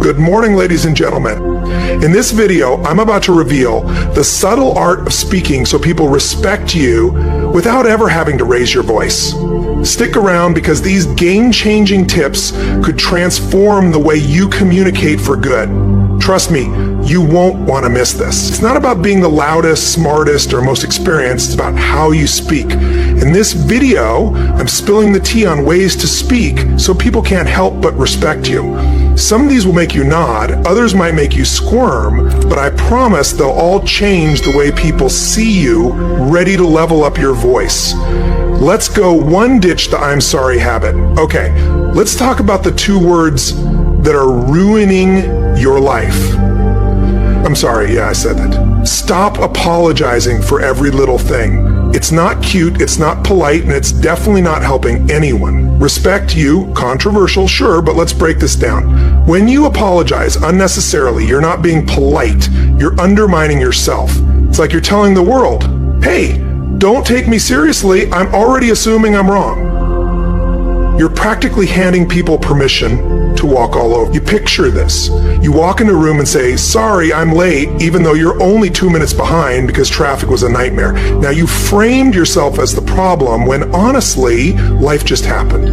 Good morning, ladies and gentlemen. In this video, I'm about to reveal the subtle art of speaking so people respect you without ever having to raise your voice. Stick around because these game-changing tips could transform the way you communicate for good. Trust me, you won't want to miss this. It's not about being the loudest, smartest, or most experienced. It's about how you speak. In this video, I'm spilling the tea on ways to speak so people can't help but respect you. Some of these will make you nod, others might make you squirm, but I promise they'll all change the way people see you, ready to level up your voice. Let's go one ditch the I'm sorry habit. Okay, let's talk about the two words that are ruining your life. I'm sorry, yeah, I said that. Stop apologizing for every little thing. It's not cute, it's not polite, and it's definitely not helping anyone. Respect you, controversial, sure, but let's break this down. When you apologize unnecessarily, you're not being polite, you're undermining yourself. It's like you're telling the world, hey, don't take me seriously, I'm already assuming I'm wrong. You're practically handing people permission to walk all over. You picture this. You walk in a room and say, sorry, I'm late, even though you're only 2 minutes behind because traffic was a nightmare. Now you framed yourself as the problem when honestly, life just happened.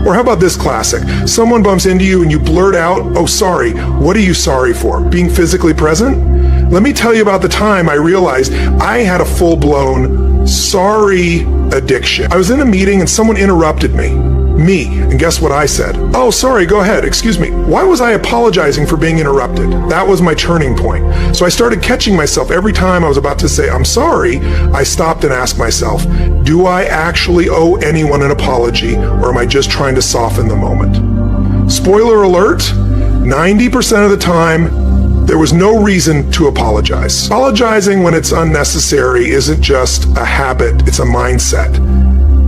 Or how about this classic? Someone bumps into you and you blurt out, oh, sorry. What are you sorry for? Being physically present? Let me tell you about the time I realized I had a full-blown sorry addiction. I was in a meeting and someone interrupted me. And guess what I said? Oh, sorry, go ahead, excuse me. Why was I apologizing for being interrupted? That was my turning point. So I started catching myself every time I was about to say, I'm sorry, I stopped and asked myself, do I actually owe anyone an apology, or am I just trying to soften the moment? Spoiler alert, 90% of the time, there was no reason to apologize. Apologizing when it's unnecessary isn't just a habit, it's a mindset.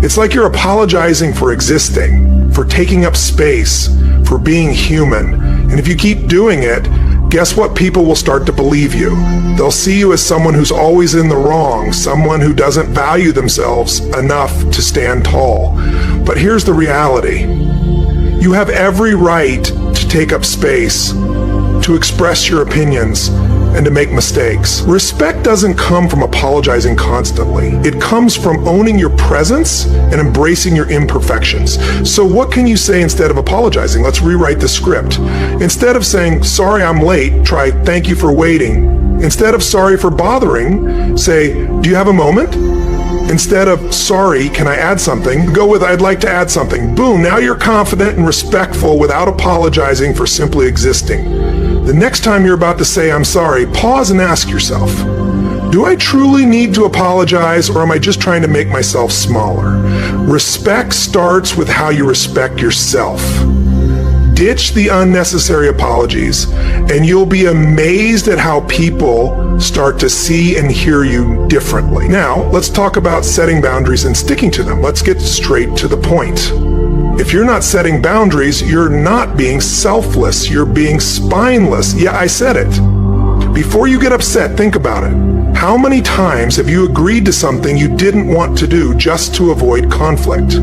It's like you're apologizing for existing, for taking up space, for being human. And if you keep doing it, guess what? People will start to believe you. They'll see you as someone who's always in the wrong, someone who doesn't value themselves enough to stand tall. But here's the reality. You have every right to take up space, to express your opinions, and to make mistakes. Respect doesn't come from apologizing constantly. It comes from owning your presence and embracing your imperfections. So what can you say instead of apologizing? Let's rewrite the script. Instead of saying, sorry I'm late, try thank you for waiting. Instead of sorry for bothering, say, do you have a moment? Instead of, sorry, can I add something? Go with, I'd like to add something. Boom, now you're confident and respectful without apologizing for simply existing. The next time you're about to say, I'm sorry, pause and ask yourself, do I truly need to apologize, or am I just trying to make myself smaller? Respect starts with how you respect yourself. Ditch the unnecessary apologies, and you'll be amazed at how people start to see and hear you differently. Now, let's talk about setting boundaries and sticking to them. Let's get straight to the point. If you're not setting boundaries, you're not being selfless, you're being spineless. Yeah, I said it. Before you get upset, think about it. How many times have you agreed to something you didn't want to do just to avoid conflict?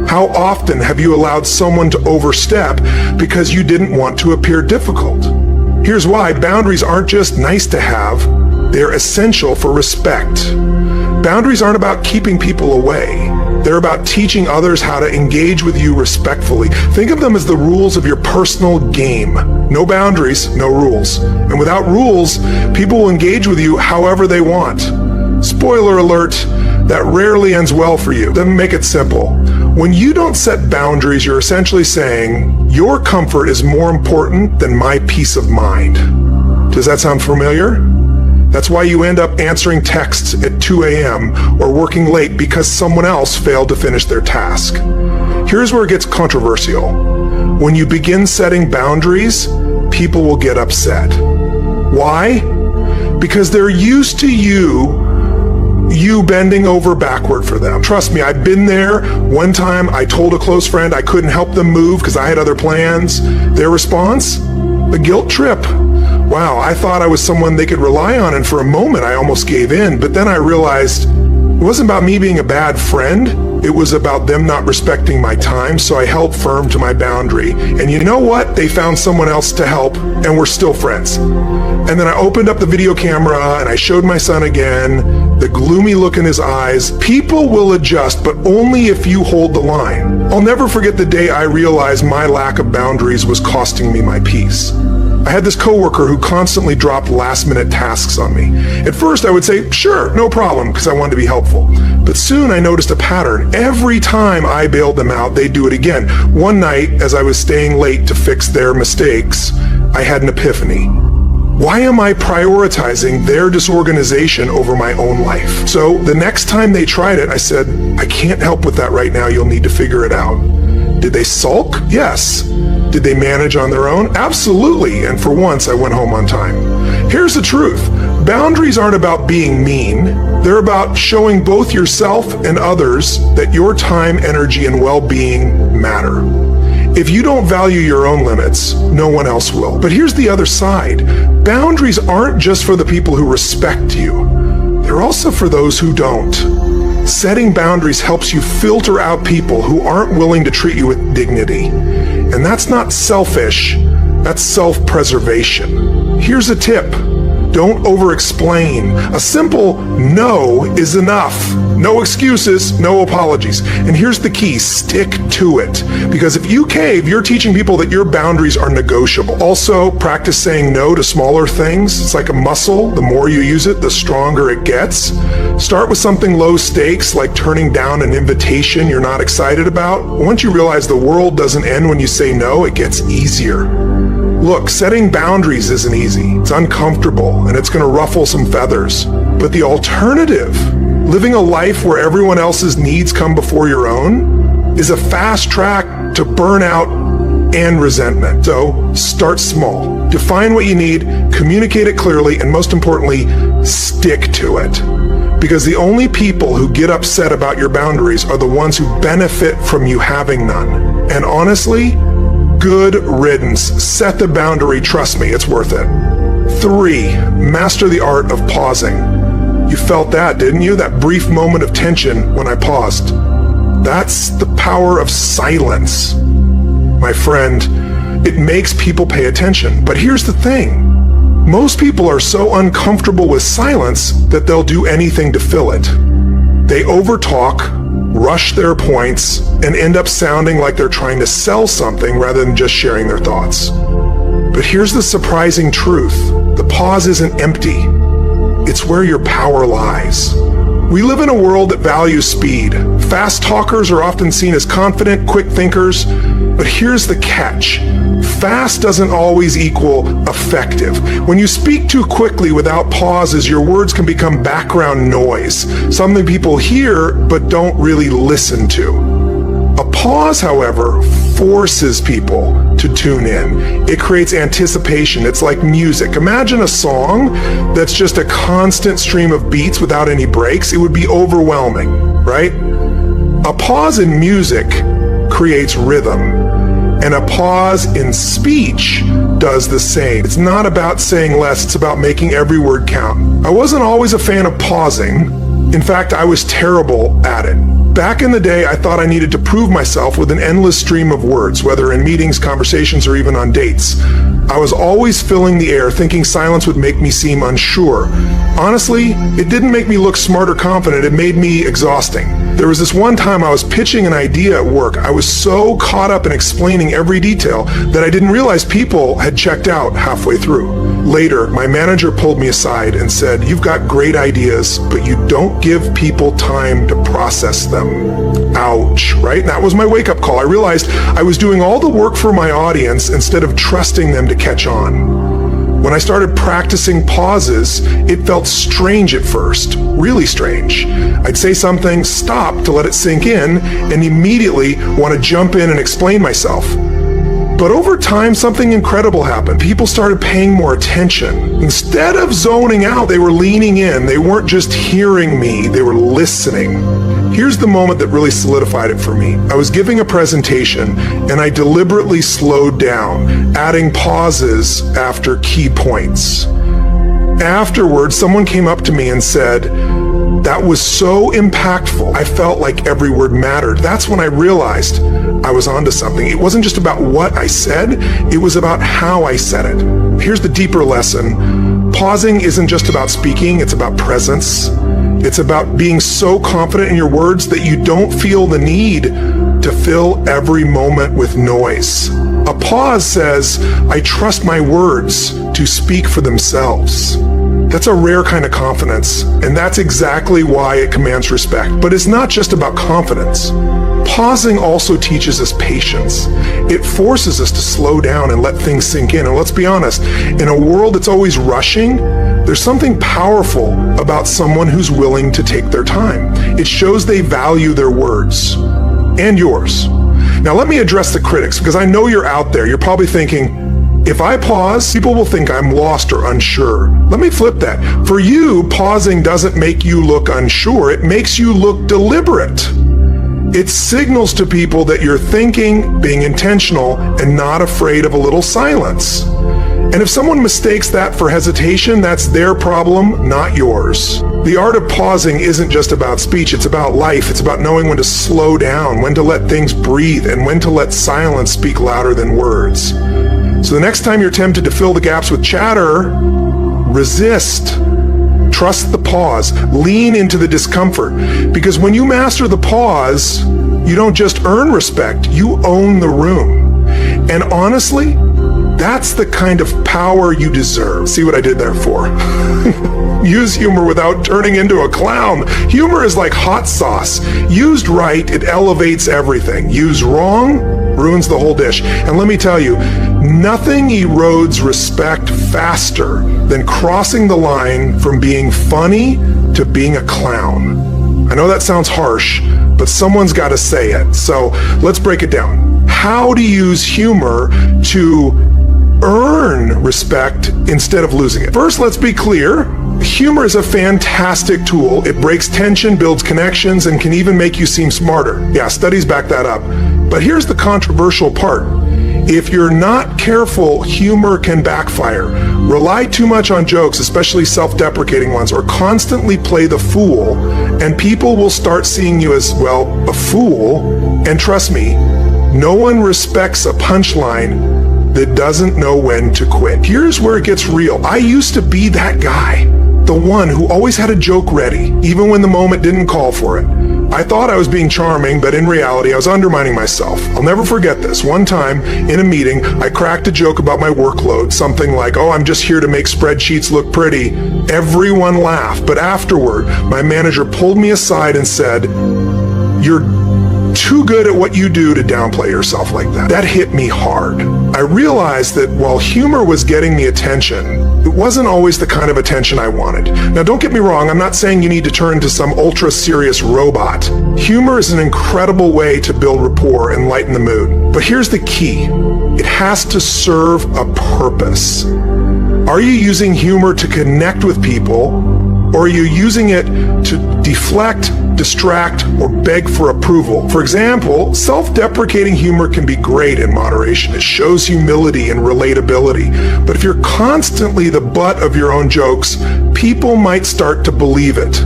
How often have you allowed someone to overstep because you didn't want to appear difficult? Here's why. Boundaries aren't just nice to have, they're essential for respect. Boundaries aren't about keeping people away. They're about teaching others how to engage with you respectfully. Think of them as the rules of your personal game. No boundaries, no rules. And without rules, people will engage with you however they want. Spoiler alert, that rarely ends well for you. Let me make it simple. When you don't set boundaries, you're essentially saying, your comfort is more important than my peace of mind. Does that sound familiar? That's why you end up answering texts at 2 a.m. or working late because someone else failed to finish their task. Here's where it gets controversial. When you begin setting boundaries, people will get upset. Why? Because they're used to you bending over backward for them. Trust me, I've been there. One time I told a close friend I couldn't help them move because I had other plans. Their response? A guilt trip. Wow, I thought I was someone they could rely on, and for a moment I almost gave in, but then I realized it wasn't about me being a bad friend. it was about them not respecting my time, so I held firm to my boundary. And you know what? They found someone else to help, and we're still friends. And then I opened up the video camera and I showed my son again, the gloomy look in his eyes. People will adjust, but only if you hold the line. I'll never forget the day I realized my lack of boundaries was costing me my peace. I had this coworker who constantly dropped last-minute tasks on me. At first I would say, sure, no problem, because I wanted to be helpful. But soon I noticed a pattern. Every time I bailed them out, they'd do it again. One night, as I was staying late to fix their mistakes, I had an epiphany. Why am I prioritizing their disorganization over my own life? So the next time they tried it, I said, I can't help with that right now. You'll need to figure it out. Did they sulk? Yes. Did they manage on their own? Absolutely. And for once, I went home on time. Here's the truth. Boundaries aren't about being mean. They're about showing both yourself and others that your time, energy, and well-being matter. If you don't value your own limits, no one else will. But here's the other side. Boundaries aren't just for the people who respect you. They're also for those who don't. Setting boundaries helps you filter out people who aren't willing to treat you with dignity. And that's not selfish, that's self-preservation. Here's a tip. Don't over-explain. A simple no is enough. No excuses, no apologies. And here's the key, stick to it. Because if you cave, you're teaching people that your boundaries are negotiable. Also, practice saying no to smaller things. It's like a muscle. The more you use it, the stronger it gets. Start with something low stakes, like turning down an invitation you're not excited about. Once you realize the world doesn't end when you say no, it gets easier. Look, setting boundaries isn't easy. It's uncomfortable, and it's going to ruffle some feathers. But the alternative, living a life where everyone else's needs come before your own, is a fast track to burnout and resentment. So start small. Define what you need, communicate it clearly, and most importantly, stick to it. Because the only people who get upset about your boundaries are the ones who benefit from you having none. And honestly, good riddance. Set the boundary. Trust me, it's worth it. 3, master the art of pausing. You felt that, didn't you? That brief moment of tension when I paused. That's the power of silence. My friend, it makes people pay attention. But here's the thing. Most people are so uncomfortable with silence that they'll do anything to fill it. They overtalk, rush their points, and end up sounding like they're trying to sell something rather than just sharing their thoughts. But here's the surprising truth. The pause isn't empty. It's where your power lies. We live in a world that values speed. Fast talkers are often seen as confident, quick thinkers, but here's the catch. Fast doesn't always equal effective. When you speak too quickly without pauses, your words can become background noise, something people hear but don't really listen to. A pause, however, forces people to tune in. It creates anticipation. It's like music. Imagine a song that's just a constant stream of beats without any breaks. It would be overwhelming, right? A pause in music creates rhythm, and a pause in speech does the same. It's not about saying less, it's about making every word count. I wasn't always a fan of pausing. In fact, I was terrible at it. Back in the day, I thought I needed to prove myself with an endless stream of words, whether in meetings, conversations, or even on dates. I was always filling the air, thinking silence would make me seem unsure. Honestly, it didn't make me look smart or confident, it made me exhausting. There was this one time I was pitching an idea at work. I was so caught up in explaining every detail that I didn't realize people had checked out halfway through. Later, my manager pulled me aside and said, "You've got great ideas, but you don't give people time to process them." Ouch, right? That was my wake-up call. I realized I was doing all the work for my audience instead of trusting them to catch on. When I started practicing pauses, it felt strange at first, really strange. I'd say something, stop to let it sink in, and immediately want to jump in and explain myself. But over time, something incredible happened. People started paying more attention. Instead of zoning out, they were leaning in. They weren't just hearing me, they were listening. Here's the moment that really solidified it for me. I was giving a presentation, and I deliberately slowed down, adding pauses after key points. Afterwards, someone came up to me and said, That was so impactful. I felt like every word mattered. That's when I realized I was onto something. It wasn't just about what I said, it was about how I said it. Here's the deeper lesson. Pausing isn't just about speaking, it's about presence. It's about being so confident in your words that you don't feel the need to fill every moment with noise. A pause says, I trust my words to speak for themselves. That's a rare kind of confidence, and that's exactly why it commands respect. But it's not just about confidence. Pausing also teaches us patience. It forces us to slow down and let things sink in. And let's be honest, in a world that's always rushing, there's something powerful about someone who's willing to take their time. It shows they value their words and yours. Now let me address the critics, because I know you're out there. You're probably thinking, if I pause, people will think I'm lost or unsure. Let me flip that. For you, pausing doesn't make you look unsure. It makes you look deliberate. It signals to people that you're thinking, being intentional, and not afraid of a little silence. And if someone mistakes that for hesitation, that's their problem, not yours. The art of pausing isn't just about speech, it's about life. It's about knowing when to slow down, when to let things breathe, and when to let silence speak louder than words. So the next time you're tempted to fill the gaps with chatter, resist. Trust the pause. Lean into the discomfort. Because when you master the pause, you don't just earn respect, you own the room. And honestly, that's the kind of power you deserve. See what I did there for? Use humor without turning into a clown. Humor is like hot sauce. Used right, it elevates everything. Used wrong, ruins the whole dish. And let me tell you, nothing erodes respect faster than crossing the line from being funny to being a clown. I know that sounds harsh, but someone's got to say it. So let's break it down. How to use humor to earn respect instead of losing it. First, let's be clear. Humor is a fantastic tool. It breaks tension, builds connections, and can even make you seem smarter. Yeah, studies back that up. But here's the controversial part. If you're not careful, humor can backfire. Rely too much on jokes, especially self-deprecating ones, or constantly play the fool, and people will start seeing you as, well, a fool. And trust me, no one respects a punchline that doesn't know when to quit. Here's where it gets real. I used to be that guy, the one who always had a joke ready, even when the moment didn't call for it. I thought I was being charming, but in reality, I was undermining myself. I'll never forget this. One time, in a meeting, I cracked a joke about my workload, something like, oh, I'm just here to make spreadsheets look pretty. Everyone laughed, but afterward, my manager pulled me aside and said, you're too good at what you do to downplay yourself like that. That hit me hard. I realized that while humor was getting me attention, it wasn't always the kind of attention I wanted. Now, don't get me wrong, I'm not saying you need to turn into some ultra-serious robot. Humor is an incredible way to build rapport and lighten the mood. But here's the key. It has to serve a purpose. Are you using humor to connect with people, or are you using it to deflect, distract, or beg for approval? For example, self-deprecating humor can be great in moderation. It shows humility and relatability. But if you're constantly the butt of your own jokes, people might start to believe it.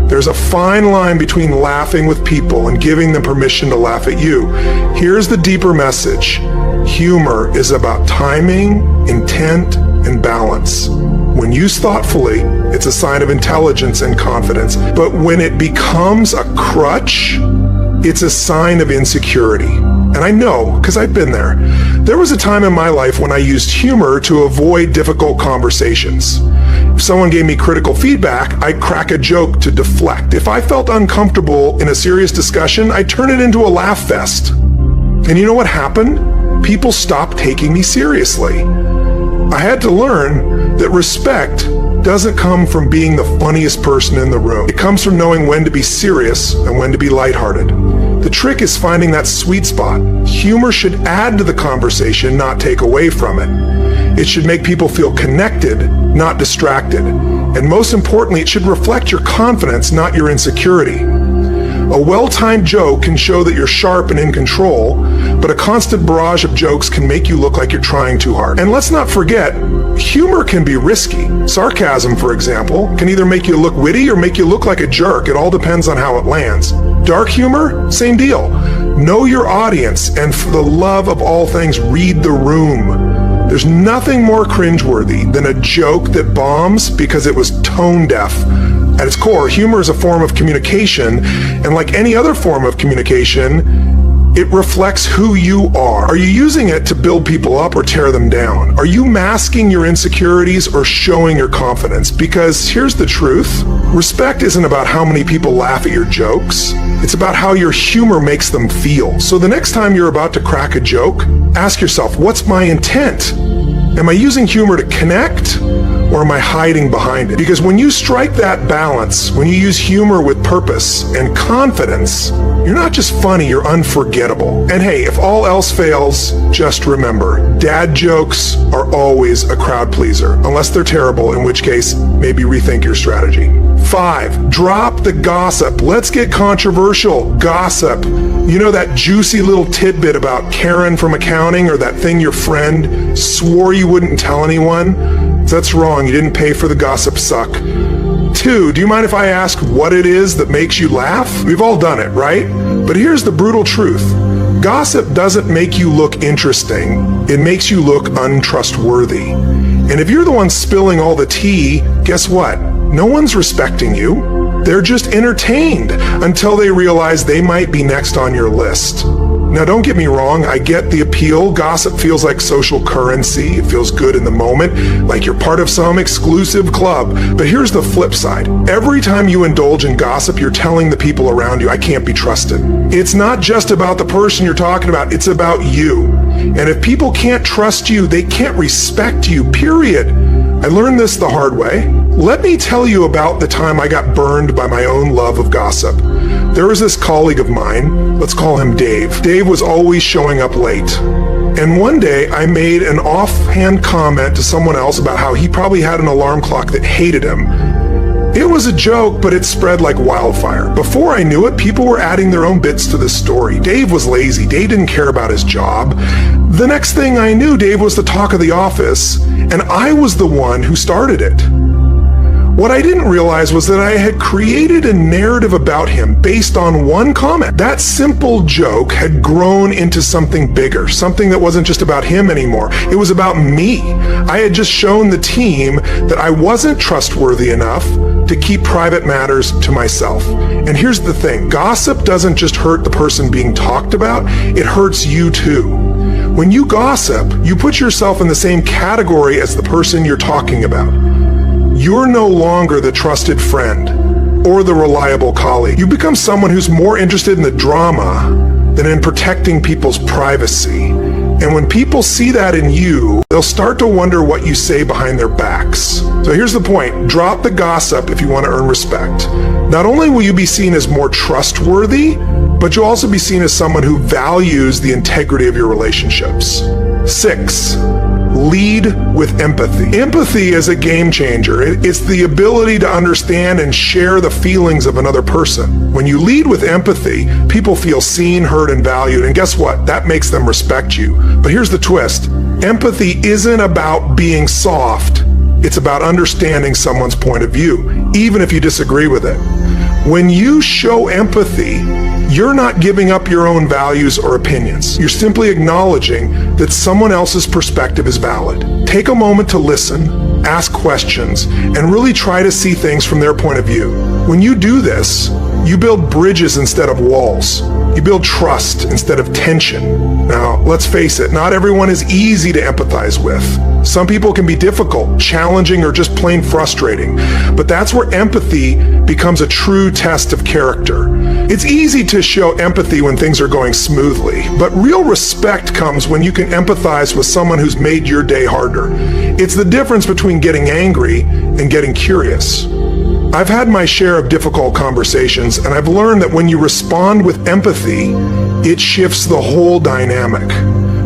There's a fine line between laughing with people and giving them permission to laugh at you. Here's the deeper message. Humor is about timing, intent, and balance. When used thoughtfully, it's a sign of intelligence and confidence. But when it becomes a crutch, it's a sign of insecurity. And I know, because I've been there. There was a time in my life when I used humor to avoid difficult conversations. If someone gave me critical feedback, I'd crack a joke to deflect. If I felt uncomfortable in a serious discussion, I'd turn it into a laugh fest. And you know what happened? People stopped taking me seriously. I had to learn that respect doesn't come from being the funniest person in the room. It comes from knowing when to be serious and when to be lighthearted. The trick is finding that sweet spot. Humor should add to the conversation, not take away from it. It should make people feel connected, not distracted. And most importantly, it should reflect your confidence, not your insecurity. A well-timed joke can show that you're sharp and in control, but a constant barrage of jokes can make you look like you're trying too hard. And let's not forget, humor can be risky. Sarcasm, for example, can either make you look witty or make you look like a jerk. It all depends on how it lands. Dark humor, same deal. Know your audience, and for the love of all things, read the room. There's nothing more cringeworthy than a joke that bombs because it was tone deaf. At its core, humor is a form of communication, and like any other form of communication, it reflects who you are. Are you using it to build people up or tear them down? Are you masking your insecurities or showing your confidence? Because here's the truth. Respect isn't about how many people laugh at your jokes. It's about how your humor makes them feel. So the next time you're about to crack a joke, ask yourself, what's my intent? Am I using humor to connect, or am I hiding behind it? Because when you strike that balance, when you use humor with purpose and confidence, you're not just funny, you're unforgettable. And hey, if all else fails, just remember, dad jokes are always a crowd pleaser, unless they're terrible, in which case, maybe rethink your strategy. 5, drop the gossip. Let's get controversial. Gossip. You know that juicy little tidbit about Karen from accounting, or that thing your friend swore you wouldn't tell anyone? That's wrong. You didn't pay for the gossip suck. 2, do you mind if I ask what it is that makes you laugh? We've all done it, right? But here's the brutal truth. Gossip doesn't make you look interesting. It makes you look untrustworthy. And if you're the one spilling all the tea, guess what? No one's respecting you. They're just entertained until they realize they might be next on your list. Now, don't get me wrong, I get the appeal. Gossip feels like social currency. It feels good in the moment, like you're part of some exclusive club. But here's the flip side. Every time you indulge in gossip, you're telling the people around you, I can't be trusted. It's not just about the person you're talking about, it's about you. And if people can't trust you, they can't respect you, period. I learned this the hard way. Let me tell you about the time I got burned by my own love of gossip. There was this colleague of mine, let's call him Dave. Dave was always showing up late. And one day I made an offhand comment to someone else about how he probably had an alarm clock that hated him. It was a joke, but it spread like wildfire. Before I knew it, people were adding their own bits to the story. Dave was lazy. Dave didn't care about his job. The next thing I knew, Dave was the talk of the office, and I was the one who started it. What I didn't realize was that I had created a narrative about him based on one comment. That simple joke had grown into something bigger, something that wasn't just about him anymore. It was about me. I had just shown the team that I wasn't trustworthy enough to keep private matters to myself. And here's the thing, gossip doesn't just hurt the person being talked about, it hurts you too. When you gossip, you put yourself in the same category as the person you're talking about. You're no longer the trusted friend or the reliable colleague. You become someone who's more interested in the drama than in protecting people's privacy. And when people see that in you, they'll start to wonder what you say behind their backs. So here's the point. Drop the gossip if you want to earn respect. Not only will you be seen as more trustworthy, but you'll also be seen as someone who values the integrity of your relationships. 6, lead with empathy. Empathy is a game changer. It's the ability to understand and share the feelings of another person. When you lead with empathy, people feel seen, heard, and valued. And guess what? That makes them respect you. But here's the twist. Empathy isn't about being soft. It's about understanding someone's point of view, even if you disagree with it. When you show empathy, you're not giving up your own values or opinions. You're simply acknowledging that someone else's perspective is valid. Take a moment to listen, ask questions, and really try to see things from their point of view. When you do this, you build bridges instead of walls. You build trust instead of tension. Now, let's face it, not everyone is easy to empathize with. Some people can be difficult, challenging, or just plain frustrating. But that's where empathy becomes a true test of character. It's easy to show empathy when things are going smoothly, but real respect comes when you can empathize with someone who's made your day harder. It's the difference between getting angry and getting curious. I've had my share of difficult conversations, and I've learned that when you respond with empathy, it shifts the whole dynamic.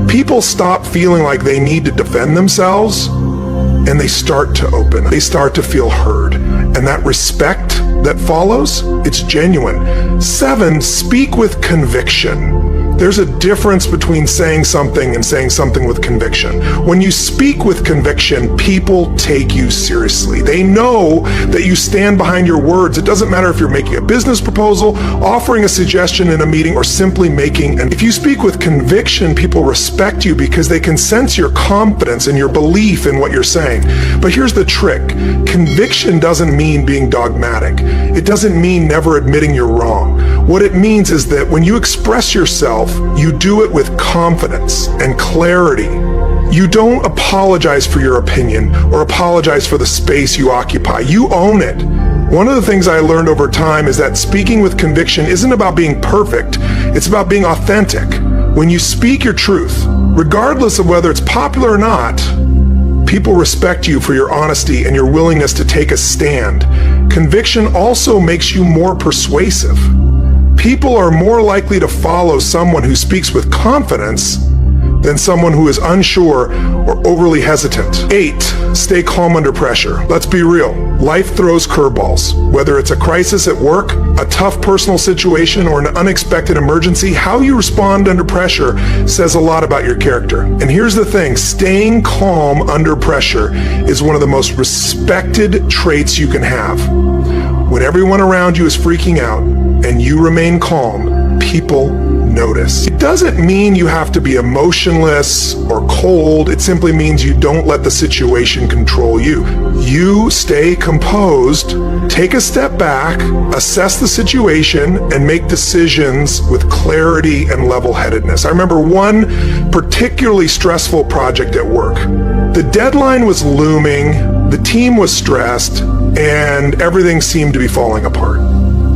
People stop feeling like they need to defend themselves, and they start to open. They start to feel heard. And that respect, that follows, it's genuine. 7, speak with conviction. There's a difference between saying something and saying something with conviction. When you speak with conviction, people take you seriously. They know that you stand behind your words. It doesn't matter if you're making a business proposal, offering a suggestion in a meeting, or simply if you speak with conviction, people respect you because they can sense your confidence and your belief in what you're saying. But here's the trick. Conviction doesn't mean being dogmatic. It doesn't mean never admitting you're wrong. What it means is that when you express yourself, you do it with confidence and clarity. You don't apologize for your opinion or apologize for the space you occupy. You own it. One of the things I learned over time is that speaking with conviction isn't about being perfect. It's about being authentic. When you speak your truth, regardless of whether it's popular or not, people respect you for your honesty and your willingness to take a stand. Conviction also makes you more persuasive. People are more likely to follow someone who speaks with confidence than someone who is unsure or overly hesitant. 8, stay calm under pressure. Let's be real. Life throws curveballs. Whether it's a crisis at work, a tough personal situation, or an unexpected emergency, how you respond under pressure says a lot about your character. And here's the thing, staying calm under pressure is one of the most respected traits you can have. When everyone around you is freaking out and you remain calm, people notice. It doesn't mean you have to be emotionless or cold. It simply means you don't let the situation control you. You stay composed, take a step back, assess the situation, and make decisions with clarity and level-headedness. I remember one particularly stressful project at work. The deadline was looming, the team was stressed, and everything seemed to be falling apart.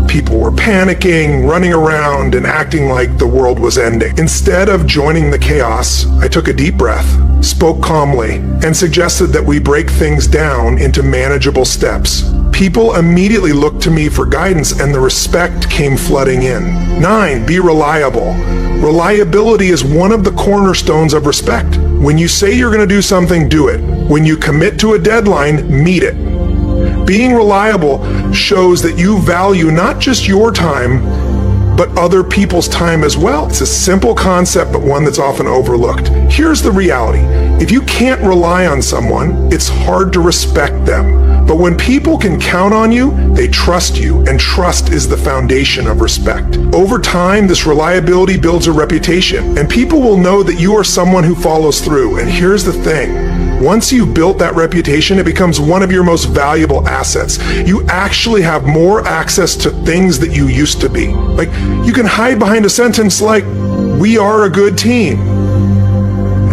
People were panicking, running around, and acting like the world was ending. Instead of joining the chaos, I took a deep breath, spoke calmly, and suggested that we break things down into manageable steps. People immediately looked to me for guidance, and the respect came flooding in. 9, be reliable. Reliability is one of the cornerstones of respect. When you say you're going to do something, do it. When you commit to a deadline, meet it. Being reliable shows that you value not just your time, but other people's time as well. It's a simple concept, but one that's often overlooked. Here's the reality. If you can't rely on someone, it's hard to respect them. But when people can count on you, they trust you, and trust is the foundation of respect. Over time, this reliability builds a reputation, and people will know that you are someone who follows through. And here's the thing. Once you've built that reputation, it becomes one of your most valuable assets. You actually have more access to things that you used to be. Like, you can hide behind a sentence like, "We are a good team."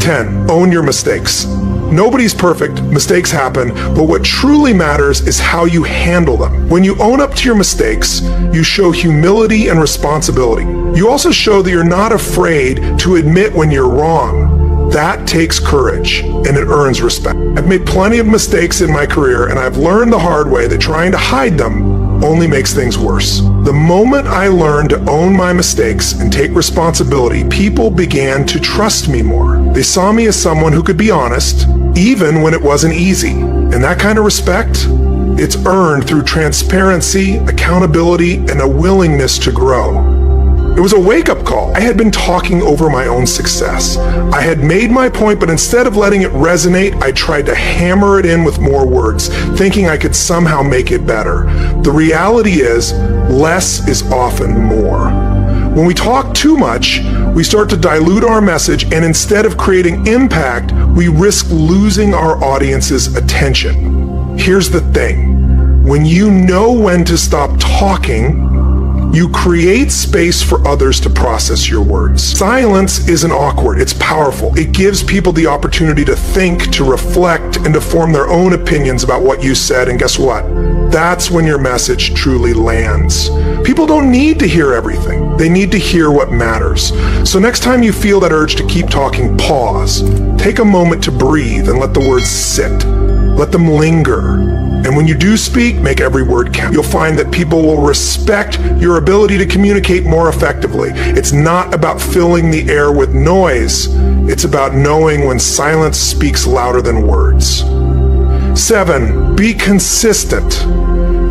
10, own your mistakes. Nobody's perfect, mistakes happen, but what truly matters is how you handle them. When you own up to your mistakes, you show humility and responsibility. You also show that you're not afraid to admit when you're wrong. That takes courage, and it earns respect. I've made plenty of mistakes in my career, and I've learned the hard way that trying to hide them only makes things worse. The moment I learned to own my mistakes and take responsibility, people began to trust me more. They saw me as someone who could be honest, even when it wasn't easy. And that kind of respect, it's earned through transparency, accountability, and a willingness to grow. It was a wake-up call. I had been talking over my own success. I had made my point, but instead of letting it resonate, I tried to hammer it in with more words, thinking I could somehow make it better. The reality is, less is often more. When we talk too much, we start to dilute our message, and instead of creating impact, we risk losing our audience's attention. Here's the thing. When you know when to stop talking, you create space for others to process your words. Silence isn't awkward, it's powerful. It gives people the opportunity to think, to reflect, and to form their own opinions about what you said, and guess what? That's when your message truly lands. People don't need to hear everything. They need to hear what matters. So next time you feel that urge to keep talking, pause. Take a moment to breathe and let the words sit. Let them linger. And when you do speak, make every word count. You'll find that people will respect your ability to communicate more effectively. It's not about filling the air with noise. It's about knowing when silence speaks louder than words. 7, be consistent.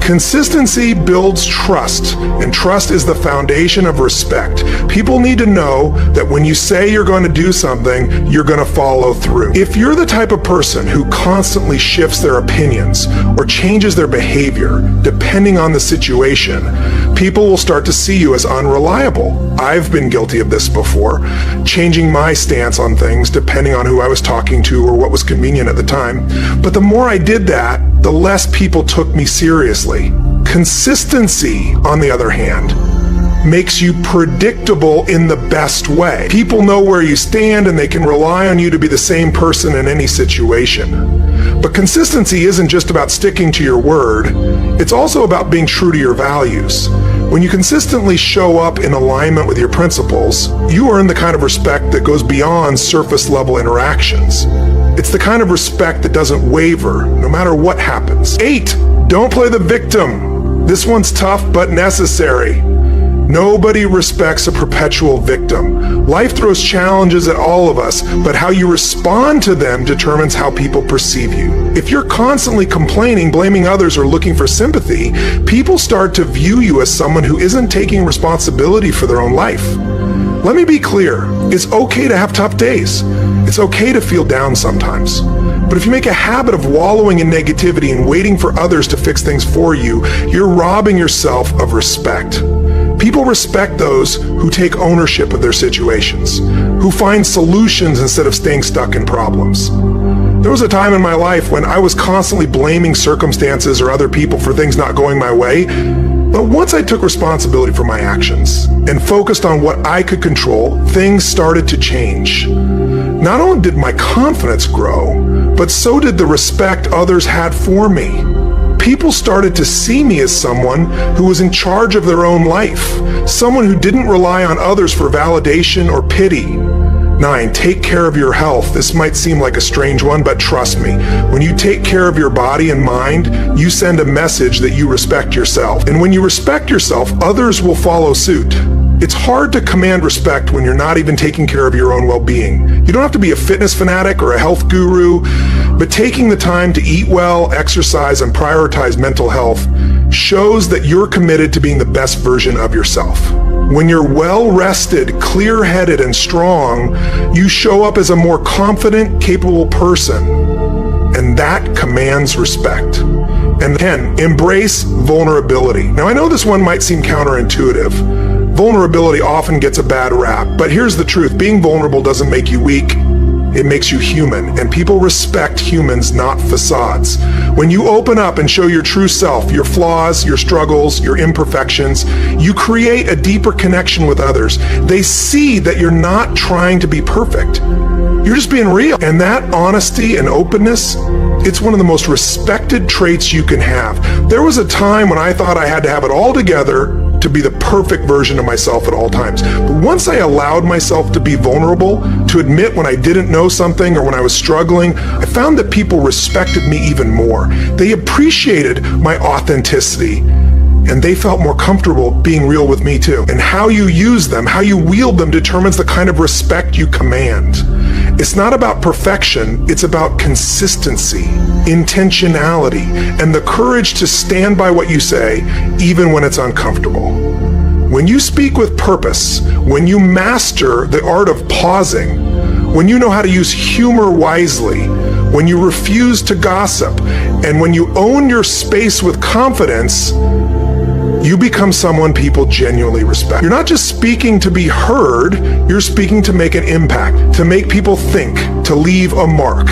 Consistency builds trust, and trust is the foundation of respect. People need to know that when you say you're going to do something, you're going to follow through. If you're the type of person who constantly shifts their opinions or changes their behavior depending on the situation, people will start to see you as unreliable. I've been guilty of this before, changing my stance on things depending on who I was talking to or what was convenient at the time. But the more I did that, the less people took me seriously. Consistency, on the other hand, makes you predictable in the best way. People know where you stand and they can rely on you to be the same person in any situation. But consistency isn't just about sticking to your word, it's also about being true to your values. When you consistently show up in alignment with your principles, you earn the kind of respect that goes beyond surface level interactions. It's the kind of respect that doesn't waver, no matter what happens. 8, don't play the victim. This one's tough but necessary. Nobody respects a perpetual victim. Life throws challenges at all of us, but how you respond to them determines how people perceive you. If you're constantly complaining, blaming others, or looking for sympathy, people start to view you as someone who isn't taking responsibility for their own life. Let me be clear, it's okay to have tough days. It's okay to feel down sometimes. But if you make a habit of wallowing in negativity and waiting for others to fix things for you, you're robbing yourself of respect. People respect those who take ownership of their situations, who find solutions instead of staying stuck in problems. There was a time in my life when I was constantly blaming circumstances or other people for things not going my way. But once I took responsibility for my actions and focused on what I could control, things started to change. Not only did my confidence grow, but so did the respect others had for me. People started to see me as someone who was in charge of their own life, someone who didn't rely on others for validation or pity. 9, take care of your health. This might seem like a strange one, but trust me, when you take care of your body and mind, you send a message that you respect yourself. And when you respect yourself, others will follow suit. It's hard to command respect when you're not even taking care of your own well-being. You don't have to be a fitness fanatic or a health guru, but taking the time to eat well, exercise, and prioritize mental health shows that you're committed to being the best version of yourself. When you're well-rested, clear-headed, and strong, you show up as a more confident, capable person, and that commands respect. And 10, embrace vulnerability. Now, I know this one might seem counterintuitive. Vulnerability often gets a bad rap, but here's the truth. Being vulnerable doesn't make you weak. It makes you human, and people respect humans, not facades. When you open up and show your true self, your flaws, your struggles, your imperfections, you create a deeper connection with others. They see that you're not trying to be perfect. You're just being real. And that honesty and openness, it's one of the most respected traits you can have. There was a time when I thought I had to have it all together to be the perfect version of myself at all times. But once I allowed myself to be vulnerable, to admit when I didn't know something or when I was struggling, I found that people respected me even more. They appreciated my authenticity, and they felt more comfortable being real with me too. And how you use them, how you wield them, determines the kind of respect you command. It's not about perfection, it's about consistency, intentionality, and the courage to stand by what you say, even when it's uncomfortable. When you speak with purpose, when you master the art of pausing, when you know how to use humor wisely, when you refuse to gossip, and when you own your space with confidence, you become someone people genuinely respect. You're not just speaking to be heard, you're speaking to make an impact, to make people think, to leave a mark.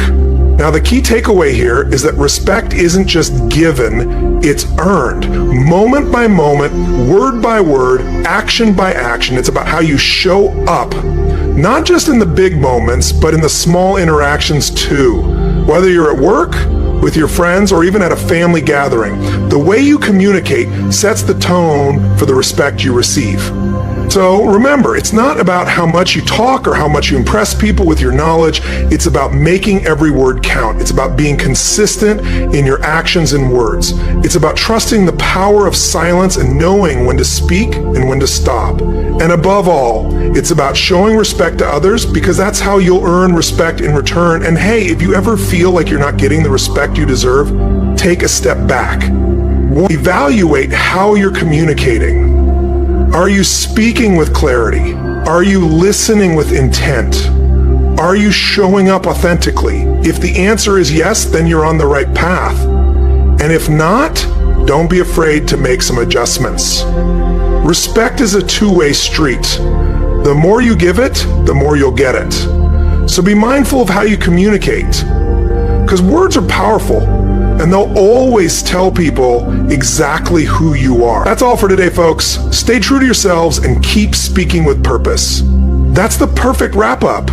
Now, the key takeaway here is that respect isn't just given, it's earned. Moment by moment, word by word, action by action. It's about how you show up, not just in the big moments, but in the small interactions too. Whether you're at work, with your friends, or even at a family gathering, the way you communicate sets the tone for the respect you receive. So remember, it's not about how much you talk or how much you impress people with your knowledge. It's about making every word count. It's about being consistent in your actions and words. It's about trusting the power of silence and knowing when to speak and when to stop. And above all, it's about showing respect to others, because that's how you'll earn respect in return. And hey, if you ever feel like you're not getting the respect you deserve, take a step back. Evaluate how you're communicating. Are you speaking with clarity? Are you listening with intent? Are you showing up authentically? If the answer is yes, then you're on the right path. And if not, don't be afraid to make some adjustments. Respect is a two-way street. The more you give it, the more you'll get it. So be mindful of how you communicate, because words are powerful, and they'll always tell people exactly who you are. That's all for today, folks. Stay true to yourselves and keep speaking with purpose. That's the perfect wrap-up.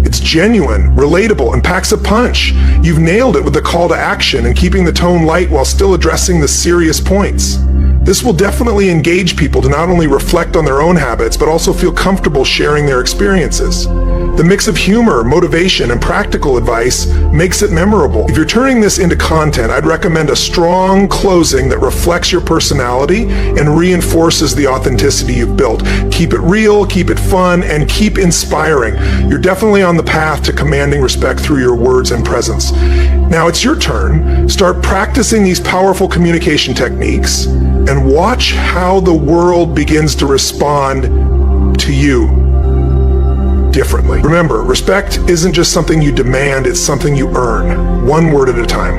It's genuine, relatable, and packs a punch. You've nailed it with the call to action and keeping the tone light while still addressing the serious points. This will definitely engage people to not only reflect on their own habits, but also feel comfortable sharing their experiences. The mix of humor, motivation, and practical advice makes it memorable. If you're turning this into content, I'd recommend a strong closing that reflects your personality and reinforces the authenticity you've built. Keep it real, keep it fun, and keep inspiring. You're definitely on the path to commanding respect through your words and presence. Now it's your turn. Start practicing these powerful communication techniques and watch how the world begins to respond to you differently. Remember, respect isn't just something you demand, it's something you earn, one word at a time.